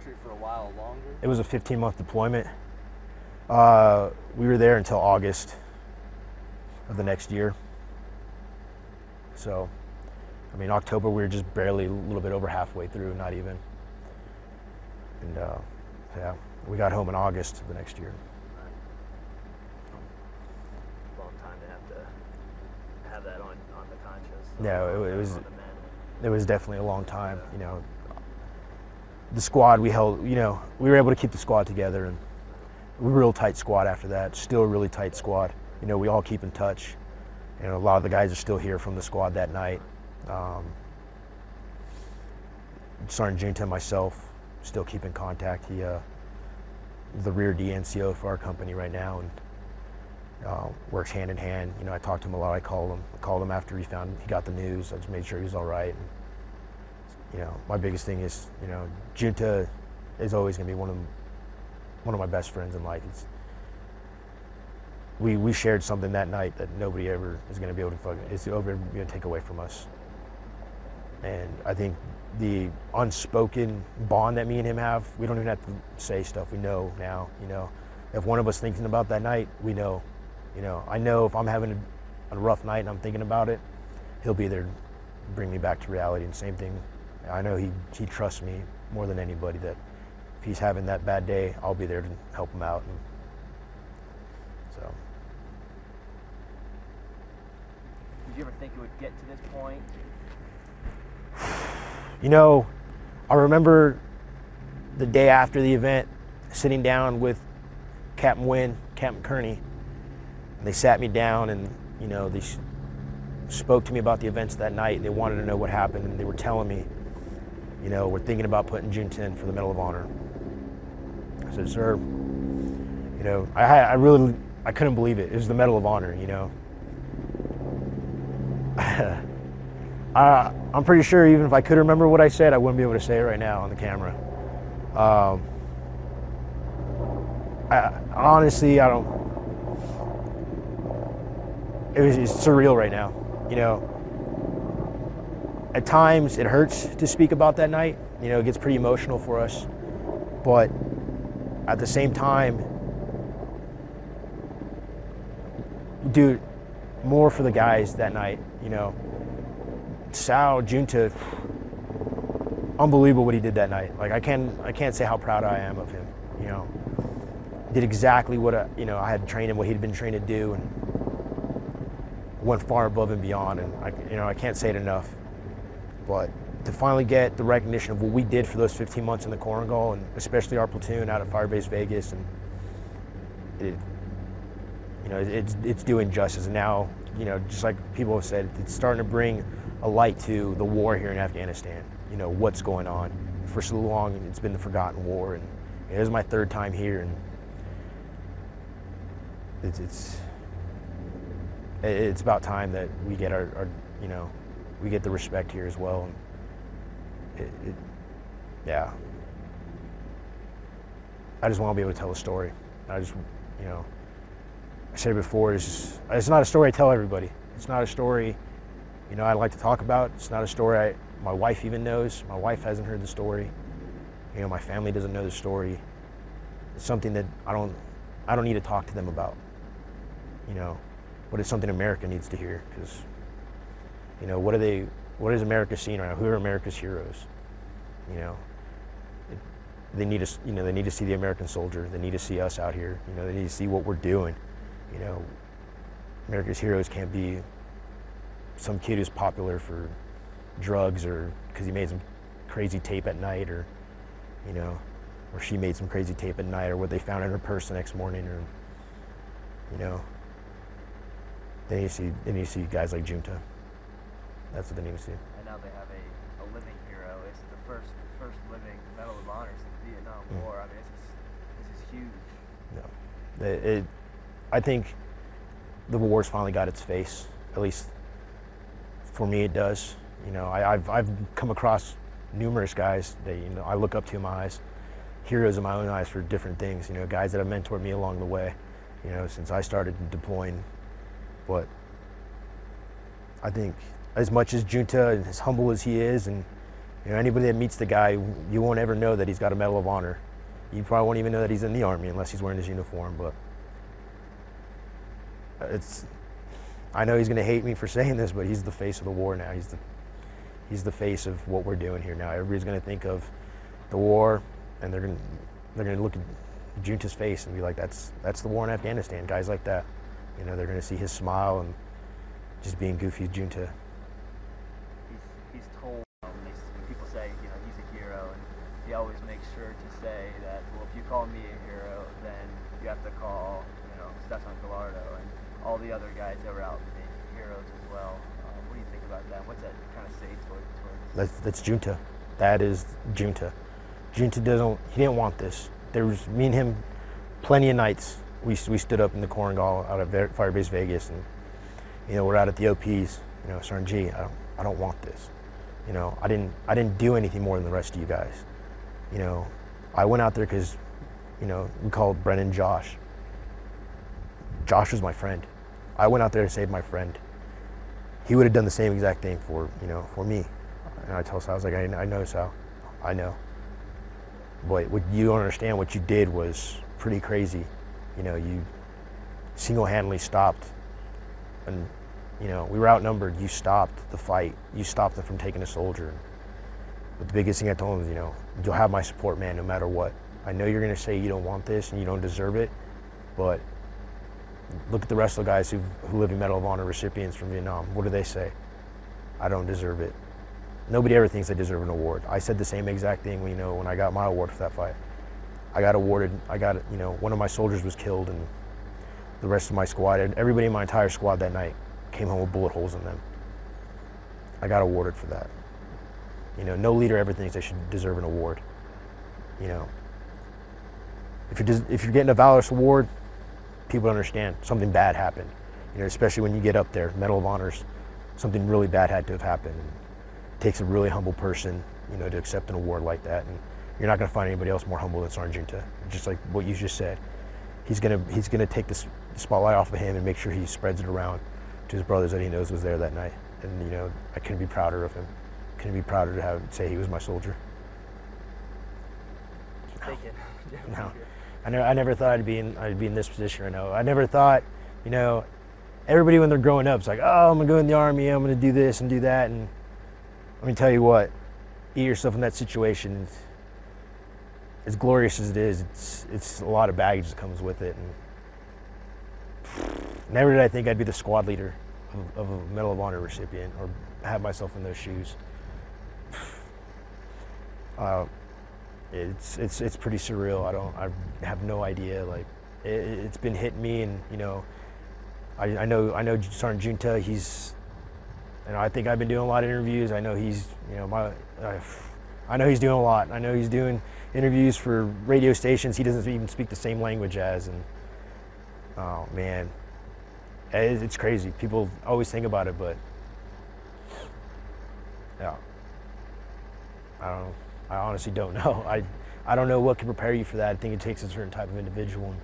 country for a while longer? It was a 15-month deployment. We were there until August of the next year. So, I mean, October we were just barely a little bit over halfway through, not even. And yeah, we got home in August of the next year. Long time to have that on the conscience. Yeah, it was definitely a long time. You know, the squad we held, you know, we were able to keep the squad together, and we were a real tight squad after that. Still a really tight squad. You know, we all keep in touch. You know, a lot of the guys are still here from the squad that night. Sergeant Giunta and myself still keep in contact. He the rear DNCO for our company right now, and works hand in hand. You know, I talk to him a lot. I called him after he got the news. I just made sure he was all right. And, you know, my biggest thing is, you know, Giunta is always going to be one of my best friends in life. We shared something that night that nobody ever is going to be able to take away from us. And I think the unspoken bond that me and him have, we don't even have to say stuff. We know now. You know, if one of us thinking about that night, we know. You know, I know if I'm having a rough night and I'm thinking about it, he'll be there to bring me back to reality. And same thing, I know he trusts me more than anybody, that if he's having that bad day, I'll be there to help him out. And so. Did you ever think it would get to this point? You know, I remember the day after the event, sitting down with Captain Wynn, Captain Kearney, and they sat me down and, you know, they spoke to me about the events that night. They wanted to know what happened, and they were telling me, you know, we're thinking about putting Giunta in for the Medal of Honor. I said, sir, you know, I couldn't believe it. It was the Medal of Honor, you know. I'm pretty sure even if I could remember what I said, I wouldn't be able to say it right now on the camera. Honestly, I don't. It's surreal right now, you know. At times it hurts to speak about that night. You know, it gets pretty emotional for us. But at the same time, dude, more for the guys that night, you know. Sal Giunta, unbelievable what he did that night. Like I can't say how proud I am of him. You know, did exactly what I had trained him, what he'd been trained to do, and went far above and beyond. And I can't say it enough. But to finally get the recognition of what we did for those 15 months in the Korengal, and especially our platoon out at Firebase Vegas, and it's doing justice. And now, you know, just like people have said, it's starting to bring a light to the war here in Afghanistan. You know, what's going on. For so long, it's been the forgotten war, and it was my third time here, and it's about time that we get our you know, we get the respect here as well. And yeah. I just want to be able to tell a story. I just, you know, I said it before, it's not a story I tell everybody. It's not a story, you know, I like to talk about. It's not a story my wife even knows. My wife hasn't heard the story. You know, my family doesn't know the story. It's something that I don't need to talk to them about, you know, but it's something America needs to hear, because, you know, what is America seeing right now? Who are America's heroes? You know, they need to, you know, they need to see the American soldier. They need to see us out here. You know, they need to see what we're doing. You know, America's heroes can't be some kid who's popular for drugs or because he made some crazy tape at night, or, you know, or she made some crazy tape at night, or what they found in her purse the next morning, or, you know, they need to see guys like Giunta. That's what they need to see. And now they have a living hero. It's the first living Medal of Honor since the Vietnam War. I mean, this is huge. No, I think the war's finally got its face. At least for me, it does. You know, I've come across numerous guys that, you know, I look up to in my eyes, heroes in my own eyes for different things. You know, guys that have mentored me along the way. You know, since I started deploying. But I think, as much as Giunta, and as humble as he is, and You know, anybody that meets the guy, you won't ever know that he's got a Medal of Honor. You probably won't even know that he's in the Army unless he's wearing his uniform. But I know he's going to hate me for saying this, but he's the face of the war now. He's the face of what we're doing here now. Everybody's going to think of the war, and they're going to look at Junta's face and be like, that's the war in Afghanistan. Guys like that, you know, they're going to see his smile and just being goofy Junta. He's told, when people say, you know, he's a hero, and he always makes sure to say that, well, if you call me a hero, then you have to call, you know, Staff Sgt. Gallardo and all the other guys that were out being heroes as well. What do you think about that? What's that kind of say towards? That's Junta. That is Junta. Junta didn't want this. There was me and him, plenty of nights. We stood up in the Korengal out of Firebase Vegas, and you know, we're out at the OPs. You know, Sergeant G, I don't want this. You know, I didn't do anything more than the rest of you guys. You know, I went out there because, you know, we called Brennan Josh. Josh was my friend. I went out there to save my friend. He would have done the same exact thing for, you know, for me. And I told Sal, I was like, I know, Sal, I know. But what you don't understand, what you did was pretty crazy. You know, you single-handedly stopped, and you know, we were outnumbered. You stopped the fight. You stopped them from taking a soldier. But the biggest thing I told him is, you know, you'll have my support, man, no matter what. I know you're going to say you don't want this and you don't deserve it, but look at the rest of the guys who live in Medal of Honor recipients from Vietnam. What do they say? I don't deserve it. Nobody ever thinks they deserve an award. I said the same exact thing, you know, when I got my award for that fight. I got awarded, you know, one of my soldiers was killed, and the rest of my squad, everybody in my entire squad that night came home with bullet holes in them. I got awarded for that. You know, no leader ever thinks they should deserve an award. You know, if you're getting a Valorous Award, people understand something bad happened. You know, especially when you get up there, Medal of Honors, something really bad had to have happened. And it takes a really humble person, you know, to accept an award like that. And you're not going to find anybody else more humble than Sergeant Giunta. Just like what you just said, he's gonna take the spotlight off of him and make sure he spreads it around to his brothers that he knows was there that night. And you know, I couldn't be prouder of him. Couldn't be prouder to say he was my soldier. Thank you. No, I never thought I'd be in this position right now. I never thought, you know, everybody when they're growing up, it's like, oh, I'm gonna go in the Army, I'm gonna do this and do that, and let me tell you what, you get yourself in that situation. As glorious as it is, it's a lot of baggage that comes with it. And never did I think I'd be the squad leader of a Medal of Honor recipient or have myself in those shoes. It's pretty surreal. I have no idea. Like it's been hitting me, and you know, I know Sergeant Giunta. And I think I've been doing a lot of interviews. I know he's, you know, I know he's doing a lot. I know he's doing interviews for radio stations he doesn't even speak the same language as, and oh man, it's crazy. People always think about it, but yeah, I honestly don't know. I don't know what can prepare you for that. I think it takes a certain type of individual, and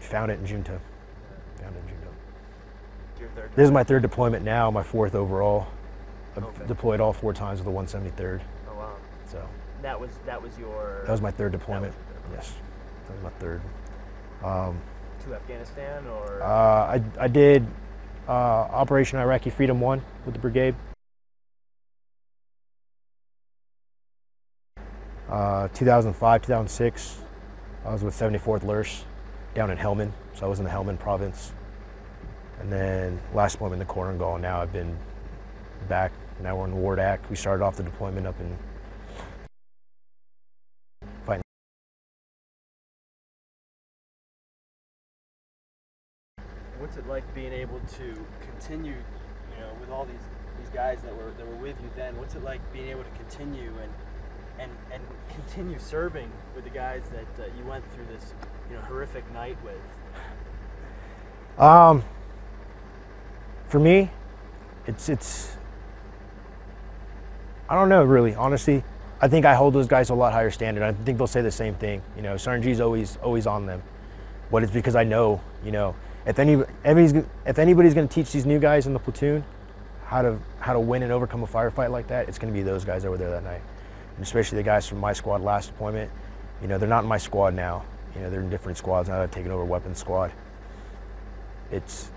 found it in Giunta. This is my third deployment now, my fourth overall. I've deployed all 4 times with the 173rd. Oh wow. So that was your. That was my third deployment. Yes, that was my third. To Afghanistan, or? I did Operation Iraqi Freedom 1 with the brigade. 2005, 2006, I was with 74th LURS down in Helmand, so I was in the Helmand province. And then last deployment in the Korengal. Now I've been back. Now we're in Ward Act. We started off the deployment up in fighting. What's it like being able to continue, you know, with all these guys that were with you then? What's it like being able to continue and continue serving with the guys that you went through this, you know, horrific night with? For me, it's I don't know really, honestly. I think I hold those guys to a lot higher standard. I think they'll say the same thing. You know, Sergeant G's always on them. But it's because I know, you know, if anybody's going to teach these new guys in the platoon how how to win and overcome a firefight like that, it's going to be those guys that were there that night. And especially the guys from my squad last deployment. You know, they're not in my squad now. You know, they're in different squads now. I've taken over weapons squad.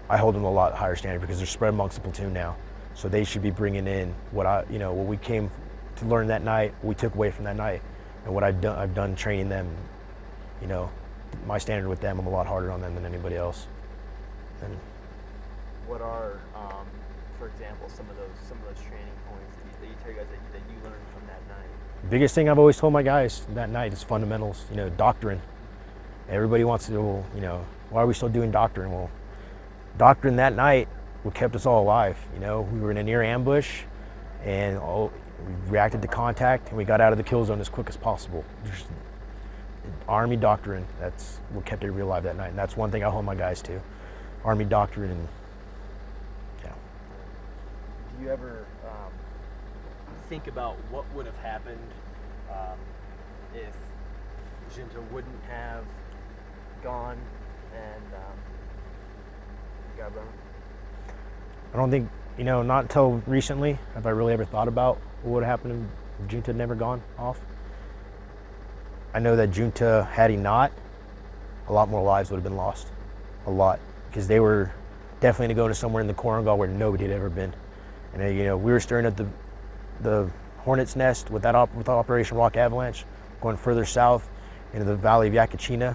I hold them a lot higher standard because they're spread amongst the platoon now. So they should be bringing in what we came to learn that night, what we took away from that night, and what I've done training them. You know, my standard with them, I'm a lot harder on them than anybody else. And what are, for example, some of those training points that you tell you guys that you learned from that night? The biggest thing I've always told my guys that night is fundamentals. You know, doctrine. Everybody wants to, well, you know, why are we still doing doctrine? Well, doctrine that night what kept us all alive. You know, we were in a near ambush, and we reacted to contact, and we got out of the kill zone as quick as possible. Just Army doctrine. That's what kept everybody alive that night, and that's one thing I hold my guys to. Army doctrine, and yeah. Do you ever think about what would have happened if Giunta wouldn't have gone and got run? I don't think, you know, not until recently have I really ever thought about what would have happened if Giunta had never gone off. I know that Giunta, had he not, a lot more lives would have been lost. A lot. Because they were definitely going to go to somewhere in the Korengal where nobody had ever been. And, you know, we were stirring up the Hornet's Nest with with Operation Rock Avalanche, going further south into the Valley of Yakachina,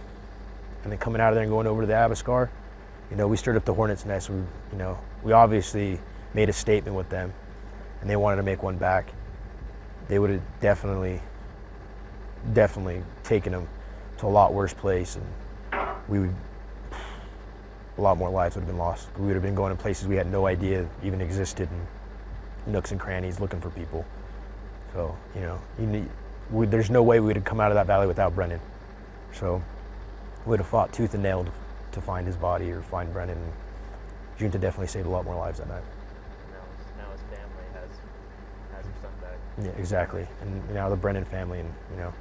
and then coming out of there and going over to the Abascar. You know, we stirred up the Hornet's Nest. We obviously made a statement with them, and they wanted to make one back. They would have definitely taken them to a lot worse place, and a lot more lives would have been lost. We would have been going to places we had no idea even existed, and nooks and crannies looking for people. So, you know, there's no way we would have come out of that valley without Brennan. So we would have fought tooth and nail to find his body or find Brennan. And Giunta definitely saved a lot more lives that night. Now his family has their son back. Yeah, exactly. And now the Brennan family, and you know,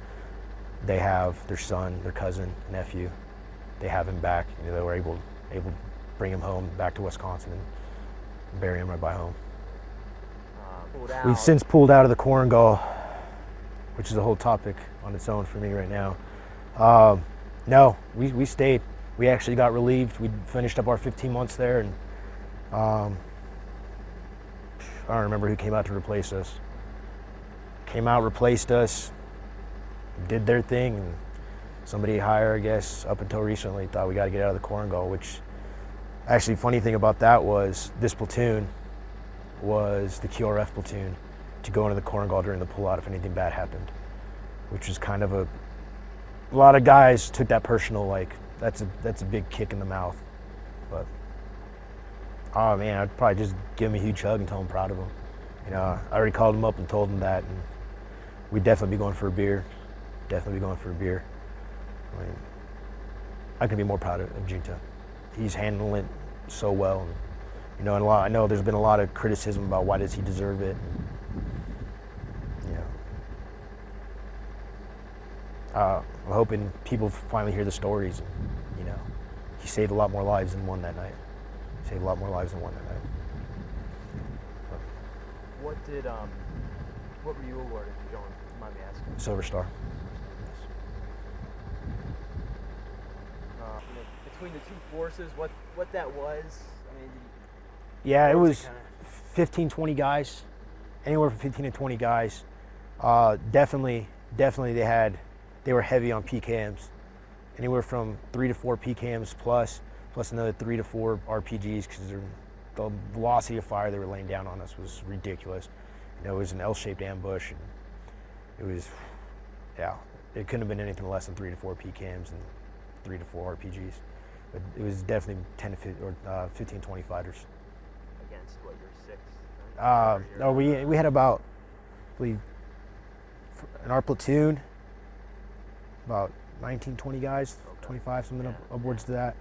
they have their son, their cousin, nephew. They have him back. You know, they were able to bring him home back to Wisconsin and bury him right by home. We've since pulled out of the Korengal, which is a whole topic on its own for me right now. No, we stayed. We actually got relieved. We finished up our 15 months there, and I don't remember who came out to replace us. Came out, replaced us, did their thing, and somebody higher, I guess, up until recently, thought we got to get out of the Korengal, which actually, funny thing about that was this platoon was the QRF platoon to go into the Korengal during the pullout if anything bad happened, which was kind of a lot of guys took that personal, like, that's a big kick in the mouth. But, oh man, I'd probably just give him a huge hug and tell him I'm proud of him. You know, I already called him up and told him that, and we'd definitely be going for a beer. Definitely be going for a beer. I mean, I can be more proud of Giunta. He's handling it so well. And, you know, and I know there's been a lot of criticism about why does he deserve it. And, you know, I'm hoping people finally hear the stories. And, you know, he saved a lot more lives than one that night. Saved a lot more lives than one that night. What were you awarded, if you don't mind me asking? Silver Star. Between the two forces, what that was, I mean... Yeah, it was 15, 20 guys, anywhere from 15 to 20 guys. Definitely they were heavy on PKMs, anywhere from 3 to 4 PKMs plus another 3 to 4 RPGs, because the velocity of fire they were laying down on us was ridiculous. You know, it was an L-shaped ambush, and it was, yeah, it couldn't have been anything less than 3 to 4 PKMs and 3 to 4 RPGs. But it was definitely 10 to 15, or 15, 20 fighters. Against what, your 6? No, we had about, I believe, in our platoon, about 19, 20 guys, okay. 25, something upwards to that.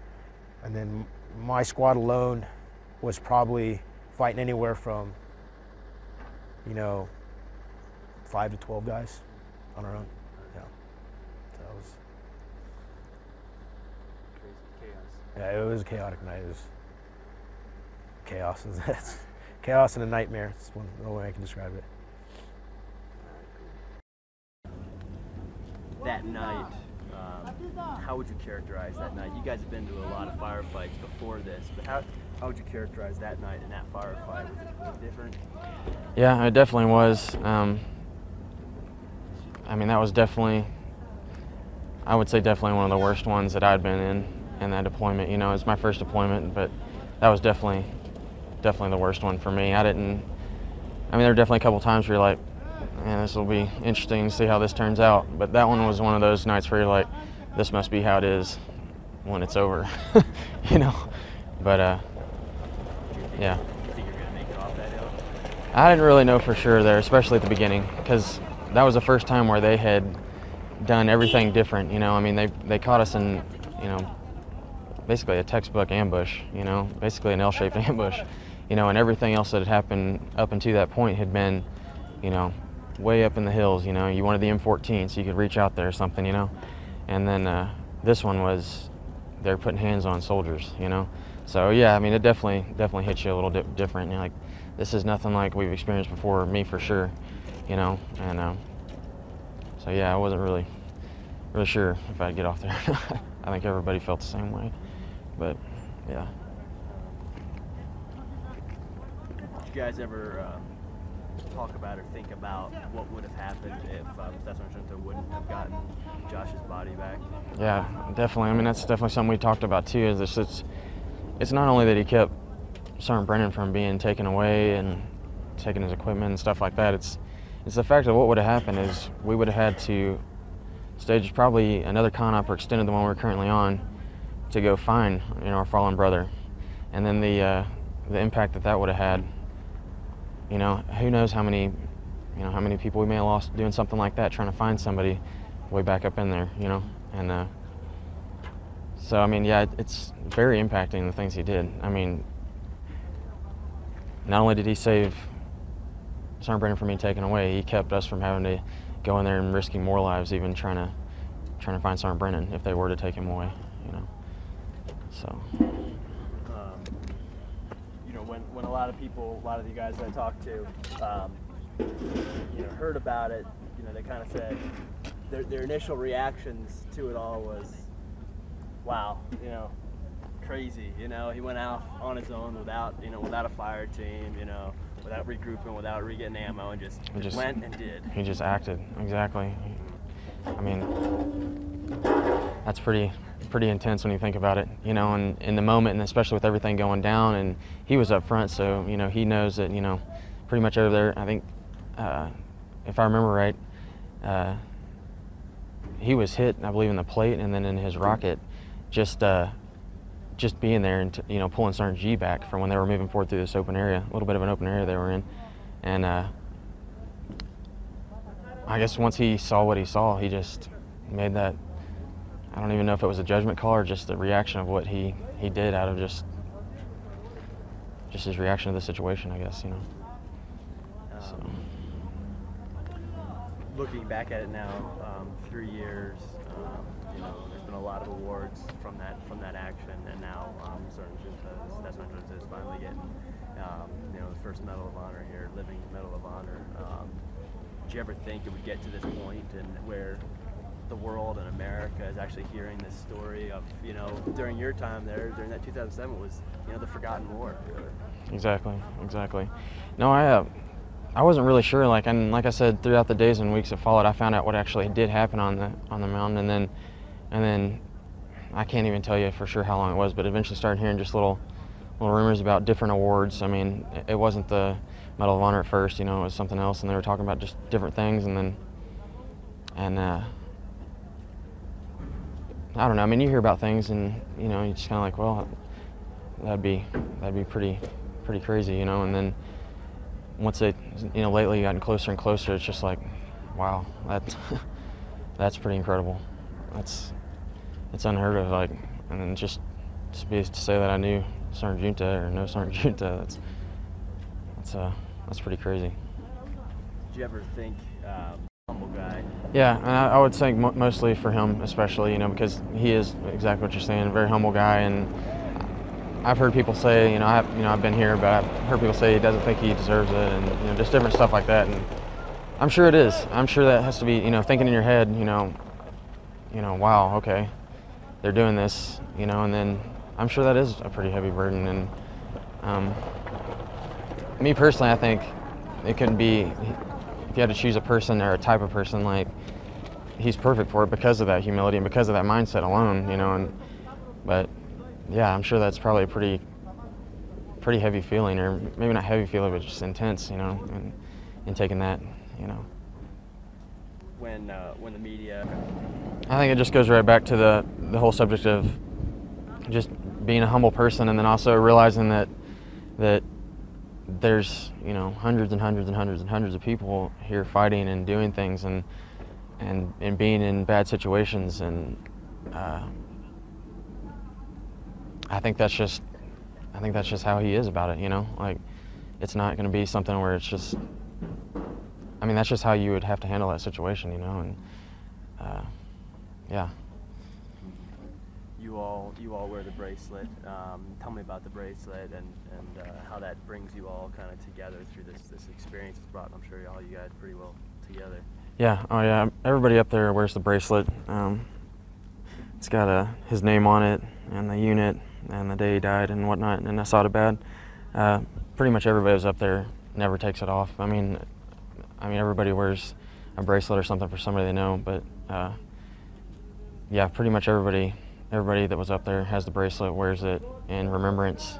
And then my squad alone was probably fighting anywhere from, you know, 5 to 12 guys on our own. Yeah. So that was crazy chaos. Yeah, it was a chaotic night. It was chaos. chaos and a nightmare. That's the way I can describe it. That night, how would you characterize that night? You guys have been to a lot of firefights before this, but how would you characterize that night and that firefight? Was it different? Yeah, it definitely was. I mean, that was definitely, I would say definitely one of the worst ones that I'd been in that deployment. You know, it was my first deployment, but that was definitely the worst one for me. I mean, there were definitely a couple times where you're like, man, this will be interesting to see how this turns out. But that one was one of those nights where you're like, this must be how it is when it's over, you know. But yeah. Do you think you're gonna make it off that hill? I didn't really know for sure there, especially at the beginning, because that was the first time where they had done everything different. You know, I mean, they caught us in, you know, basically a textbook ambush. You know, basically an L-shaped ambush. You know, and everything else that had happened up until that point had been, you know, way up in the hills. You know, you wanted the M14 so you could reach out there or something. You know, and then this one was they're putting hands on soldiers. You know, so yeah, I mean, it definitely hits you a little different. You're like, this is nothing like we've experienced before, me for sure. You know, and so yeah, I wasn't really sure if I'd get off there. I think everybody felt the same way, but yeah. Did you guys ever talk about or think about what would have happened if Staff Sgt. Giunta wouldn't have gotten Josh's body back? Yeah, definitely. I mean, that's definitely something we talked about too. Is it's not only that he kept Sergeant Brennan from being taken away and taking his equipment and stuff like that. It's the fact that what would have happened is we would have had to stage probably another con op or extended the one we're currently on to go find, you know, our fallen brother, and then the impact that would have had. You know, who knows how many people we may have lost doing something like that, trying to find somebody way back up in there, you know. And so I mean, yeah, it's very impacting, the things he did. I mean, not only did he save Sergeant Brennan from being taken away, he kept us from having to go in there and risking more lives, even trying to find Sergeant Brennan if they were to take him away, you know. So. You know, when a lot of you guys I talked to, you know, heard about it, you know, they kind of said their initial reactions to it all was, wow, you know, crazy. You know, he went out on his own without a fire team, you know, without regrouping, without re-getting ammo, and just went and did. He just acted, exactly. I mean, that's pretty intense when you think about it, you know, and in the moment, and especially with everything going down, and he was up front, so, you know, he knows that, you know, pretty much over there, I think, if I remember right, he was hit, I believe, in the plate, and then in his rocket, just being there and, you know, pulling Sergeant G back from when they were moving forward through this open area, a little bit of an open area they were in, and I guess once he saw what he saw, he just made that, I don't even know if it was a judgment call or just the reaction of what he did out of just his reaction to the situation, I guess, you know. So. Looking back at it now, 3 years, you know, there's been a lot of awards from that action, and now Sergeant Giunta is finally getting, you know, the first Medal of Honor here, living Medal of Honor. Did you ever think it would get to this point and where the world and America is actually hearing this story of, you know, during your time there, during that 2007 was, you know, the forgotten war? Exactly. No, I wasn't really sure. Like I said, throughout the days and weeks that followed, I found out what actually did happen on the mountain, and then I can't even tell you for sure how long it was, but eventually started hearing just little rumors about different awards. I mean, it wasn't the Medal of Honor at first, you know, it was something else, and they were talking about just different things, and I don't know. I mean, you hear about things, and you know, you just kind of like, well, that'd be pretty crazy, you know. And then once they, you know, lately gotten closer and closer, it's just like, wow, that's pretty incredible. It's unheard of. Like, and then just to say that I knew Sergeant Giunta or no Sergeant Giunta, that's pretty crazy. Did you ever think? Humble guy. Yeah, and I would think mostly for him, especially, you know, because he is exactly what you're saying, a very humble guy, and I've heard people say, I've been here, but I've heard people say he doesn't think he deserves it, and just different stuff like that. And I'm sure it is. I'm sure that has to be, thinking in your head, wow, okay, they're doing this, and then I'm sure that is a pretty heavy burden. And me personally, I think it couldn't be, if you had to choose a person or a type of person, like, he's perfect for it because of that humility and because of that mindset alone, but yeah, I'm sure that's probably a pretty heavy feeling, or maybe not heavy feeling, but just intense, and taking that, When the media... I think it just goes right back to the whole subject of just being a humble person, and then also realizing that there's, hundreds and hundreds and hundreds and hundreds of people here fighting and doing things and being in bad situations, and I think that's just how he is about it, like, it's not going to be something where it's just, that's just how you would have to handle that situation, and yeah. You all wear the bracelet. Tell me about the bracelet and how that brings you all kind of together through this experience it's brought. I'm sure all you guys pretty well together. Yeah, oh yeah, everybody up there wears the bracelet. It's got his name on it, and the unit, and the day he died, and whatnot, and Assadabad. Pretty much everybody who's up there never takes it off. I mean, everybody wears a bracelet or something for somebody they know, but yeah, pretty much everybody that was up there has the bracelet, wears it in remembrance.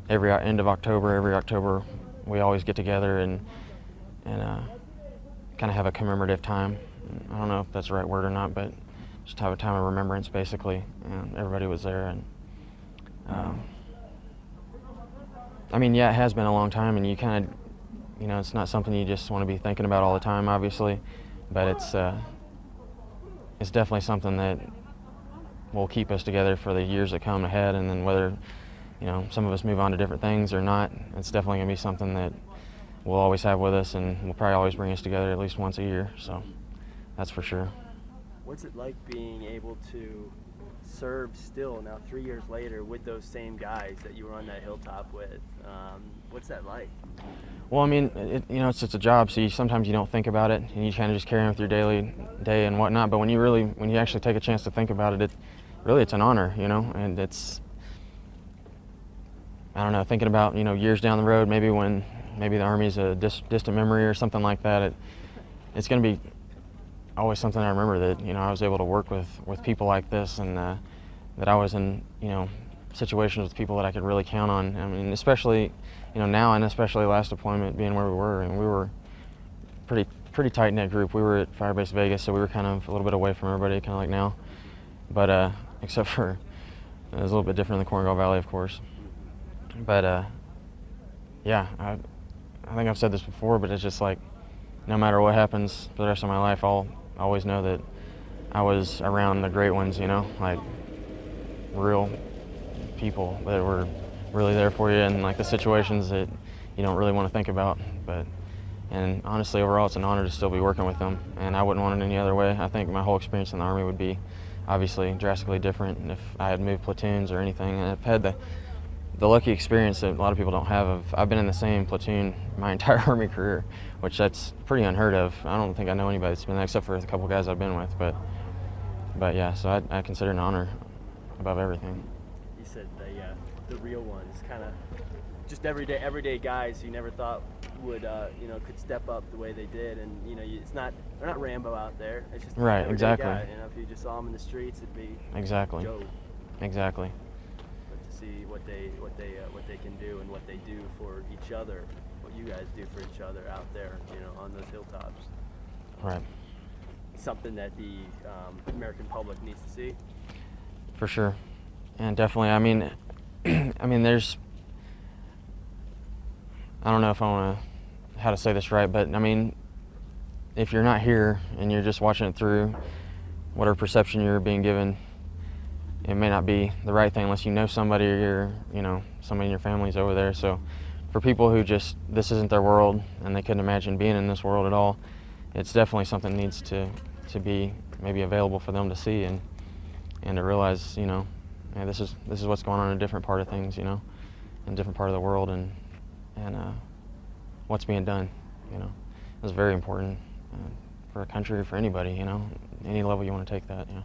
Every end of October, every October, we always get together and kind of have a commemorative time. I don't know if that's the right word or not, but just have a time of remembrance, basically. And everybody was there, and yeah, it has been a long time, and you kind of, it's not something you just want to be thinking about all the time, obviously, but it's definitely something that will keep us together for the years that come ahead. And then whether, some of us move on to different things or not, it's definitely going to be something that we'll always have with us, and will probably always bring us together at least once a year, so that's for sure. What's it like being able to serve still now 3 years later with those same guys that you were on that hilltop with? What's that like? Well, it's just a job, so sometimes you don't think about it, and you kind of just carry on with your daily day and whatnot. But when you actually take a chance to think about it, it's an honor, and it's, I don't know, thinking about, years down the road, maybe when the Army's a distant memory or something like that, it's going to be always something I remember, that, I was able to work with people like this, and that I was in, situations with people that I could really count on. Especially, now, and especially last deployment, being where we were, and we were pretty tight-knit group. We were at Firebase Vegas, so we were kind of a little bit away from everybody, kind of like now. But except for, it was a little bit different in the Korengal Valley, of course. But yeah, I think I've said this before, but it's just like, no matter what happens for the rest of my life, I'll always know that I was around the great ones, like real people that were really there for you, and like the situations that you don't really want to think about. And honestly, overall, it's an honor to still be working with them, and I wouldn't want it any other way. I think my whole experience in the Army would be obviously drastically different if I had moved platoons or anything. And I've had the lucky experience that a lot of people don't have of, I've been in the same platoon my entire Army career, which that's pretty unheard of. I don't think I know anybody that's been there except for a couple guys I've been with, but yeah, so I consider it an honor above everything. You said the real ones, kind of just everyday guys you never thought would could step up the way they did, and they're not Rambo out there. It's just right, exactly. Guy. If you just saw them in the streets, it'd be exactly Joe. Exactly. But to see what they can do and what they do for each other, what you guys do for each other out there, on those hilltops. Right. Something that the American public needs to see. For sure, and definitely. There's. I don't know if I want to, how to say this right, but if you're not here and you're just watching it through whatever perception you're being given, it may not be the right thing unless you know somebody, or somebody in your family's over there. So for people who just, this isn't their world and they couldn't imagine being in this world at all, it's definitely something that needs to be maybe available for them to see, and to realize, yeah, this is what's going on in a different part of things, you know, in a different part of the world, and what's being done, you know. It's very important for a country, for anybody, you know, any level you want to take that, you know.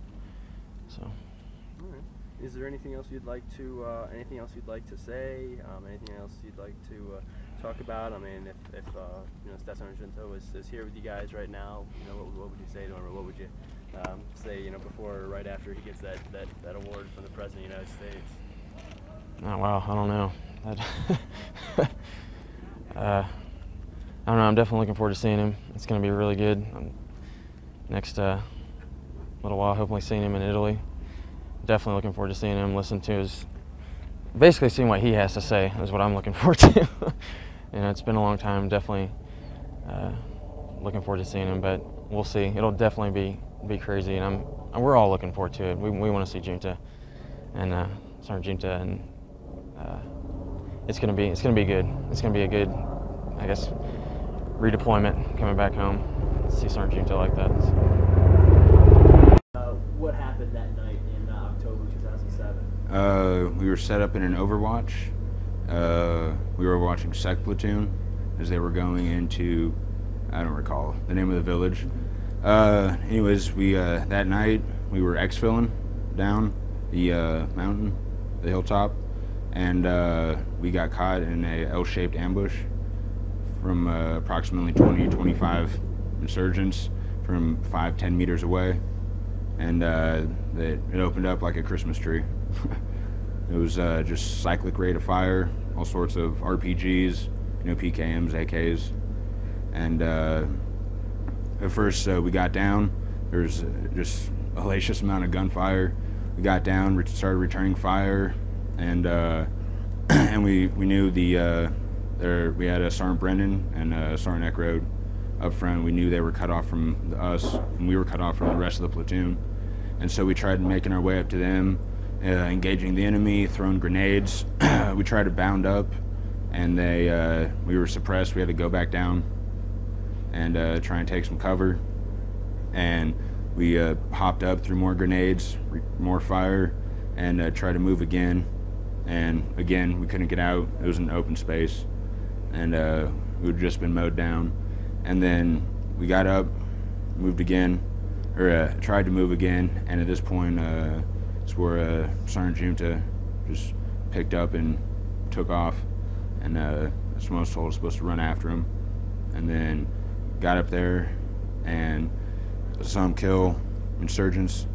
So. All right. Is there anything else you'd like to say? Anything else you'd like to talk about? I mean, if you know, Staff Sgt. Giunta is here with you guys right now, you know, what would you say to him, or what would you say, you know, before or right after he gets that award from the President of the United States? Oh wow, I don't know. I don't know. I'm definitely looking forward to seeing him. It's going to be really good. Next little while, hopefully seeing him in Italy. Definitely looking forward to seeing him, listen to his, basically seeing what he has to say is what I'm looking forward to. You know, it's been a long time. Definitely looking forward to seeing him, but we'll see. It'll definitely be crazy, and we're all looking forward to it. We want to see Giunta and Sergeant Giunta, and it's gonna be good. It's gonna be a good, I guess, redeployment coming back home. See Sergeant Giunta like that. What happened that night in October 2007? We were set up in an overwatch. We were watching Sec Platoon as they were going into, I don't recall the name of the village. Anyways, we that night we were exfilling down the mountain, the hilltop, and we got caught in a L-shaped ambush from approximately 20-25 insurgents from 5-10 meters away, and it opened up like a Christmas tree. It was just cyclic rate of fire, all sorts of RPGs, you know, PKMs, AKs, and at first we got down. There was just a hellacious amount of gunfire. We got down, started returning fire, and and we knew we had a Sergeant Brennan and a Sergeant Eckroad up front. We knew they were cut off from us, and we were cut off from the rest of the platoon. And so we tried making our way up to them, engaging the enemy, throwing grenades. We tried to bound up, and we were suppressed. We had to go back down and try and take some cover. And we hopped up through more grenades, more fire, and tried to move again. And again, we couldn't get out. It was an open space, and we had just been mowed down. And then we got up, moved again, or tried to move again. And at this point, it's where Sergeant Giunta just picked up and took off. And someone was told us supposed to run after him. And then got up there and saw him kill insurgents.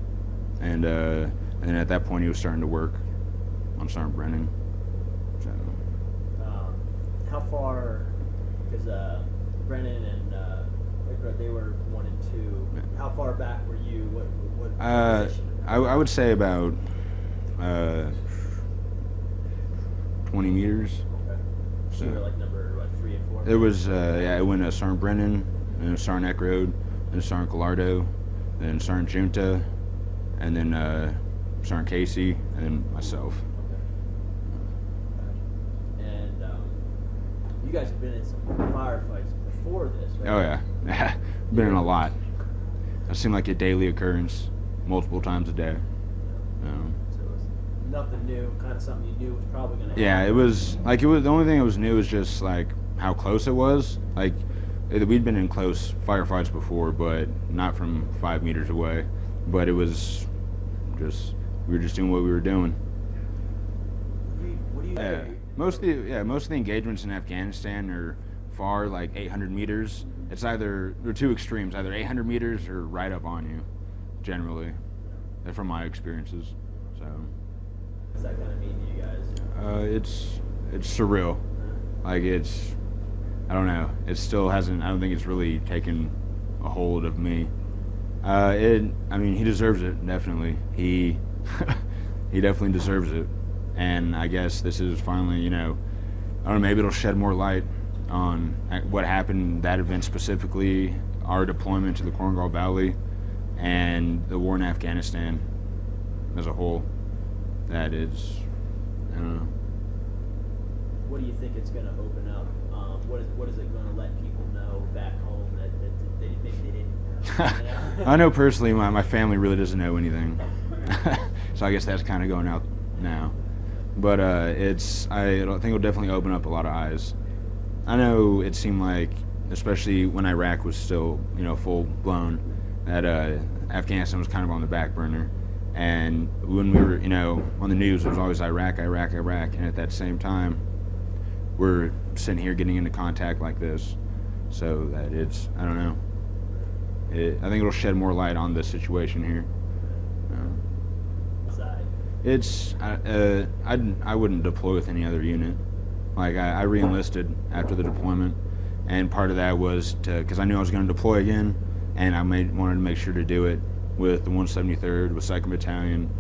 And then at that point, he was starting to work on Sergeant Brennan. So. How far, because Brennan and they were 1 and 2. Yeah. How far back were you? What position? I would say about 20 meters. Okay. So you were like number 3 and 4? It was it went Sergeant Brennan, and Sergeant Eckroad, then Sergeant Gallardo, then Sergeant Giunta, and then Sergeant Casey, and then myself. Okay. And you guys have been in some firefights before this, right? Oh yeah, been in a lot. It seemed like a daily occurrence, multiple times a day. So it was nothing new, kind of something you knew was probably going to happen. Yeah, it was the only thing that was new was just like how close it was. Like we'd been in close firefights before, but not from 5 meters away. But it was just, we were just doing what we were doing. What do you do? Most of the engagements in Afghanistan are far, like 800 meters. It's either, there are two extremes, either 800 meters or right up on you, generally, from my experiences. So. What's that kind of mean to you guys? It's surreal. Like I don't know. It still hasn't. I don't think it's really taken a hold of me. I mean, he deserves it, definitely. He definitely deserves it. And I guess this is finally, you know, I don't know, maybe it'll shed more light on what happened, that event specifically, our deployment to the Korengal Valley, and the war in Afghanistan as a whole. That is, I don't know. What do you think it's going to open up? What is it going to let people know back home that maybe they didn't know? I know personally my family really doesn't know anything. So I guess that's kind of going out now. But I think it'll definitely open up a lot of eyes. I know it seemed like, especially when Iraq was still, full blown, that Afghanistan was kind of on the back burner. And when we were, on the news, it was always Iraq, Iraq, Iraq. And at that same time, we're sitting here getting into contact like this. So that I don't know. I think it'll shed more light on this situation here. I wouldn't deploy with any other unit. Like, I re-enlisted after the deployment, and part of that was because I knew I was going to deploy again, and I wanted to make sure to do it with the 173rd, with 2nd Battalion,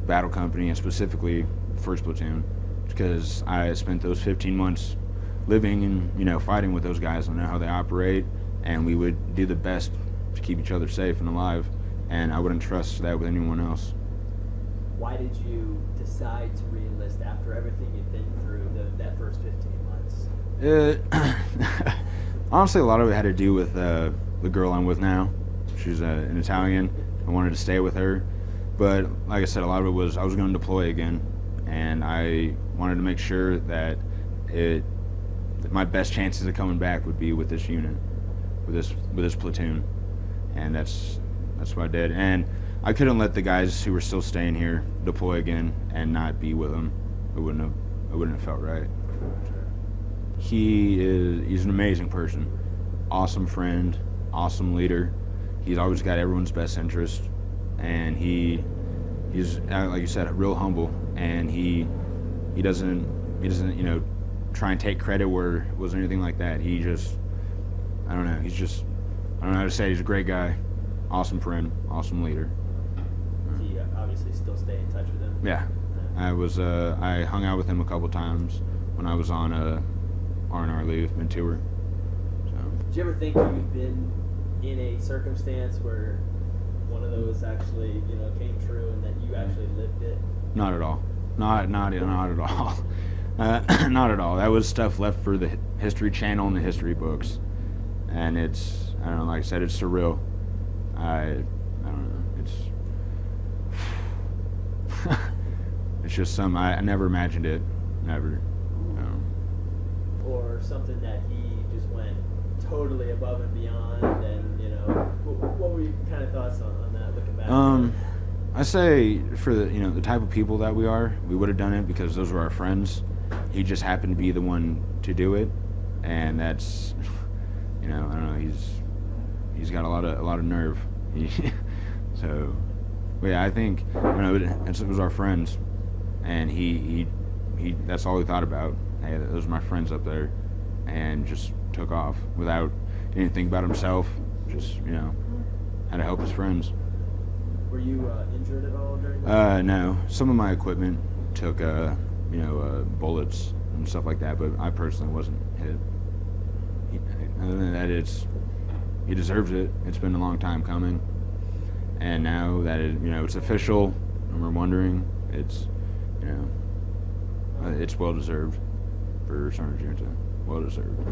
Battle Company, and specifically 1st Platoon, because I spent those 15 months living and, fighting with those guys. I know how they operate, and we would do the best to keep each other safe and alive, and I wouldn't trust that with anyone else. Why did you decide to re-enlist after everything you'd been through that first 15 months? Honestly, a lot of it had to do with the girl I'm with now. She's an Italian. I wanted to stay with her. But like I said, a lot of it was I was going to deploy again, and I wanted to make sure that my best chances of coming back would be with this unit, with this platoon. And that's what I did. And I couldn't let the guys who were still staying here deploy again and not be with them. It wouldn't have felt right. He's an amazing person, awesome friend, awesome leader. He's always got everyone's best interest, and he's like you said, real humble, and he doesn't try and take credit where it wasn't anything like that. He just, I don't know how to say. He's a great guy, awesome friend, awesome leader. Do you obviously still stay in touch with him? Yeah, I hung out with him a couple times when I was on R&R leave, mid tour. So. Did you ever think you'd been in a circumstance where one of those actually came true and that you actually lived it? Not at all. Not at all. Not at all. That was stuff left for the History Channel and the history books, and it's, I don't know, like I said, it's surreal. I don't know. It's just I never imagined it. Never. Or something that he just went totally above and beyond, and what were your kind of thoughts on that looking back? I say for the type of people that we are, we would have done it because those were our friends. He just happened to be the one to do it, and that's, I don't know. He's got a lot of nerve. So, but yeah, I think it was our friends, and he that's all he thought about. Hey, those are my friends up there, and just took off without anything about himself. Just had to help his friends. Were you injured at all during that? No. Some of my equipment took bullets and stuff like that, but I personally wasn't hit. Other than that, he deserves it. It's been a long time coming, and now that it's official, and we're wondering, it's well deserved for Sergeant Giunta. Well deserved.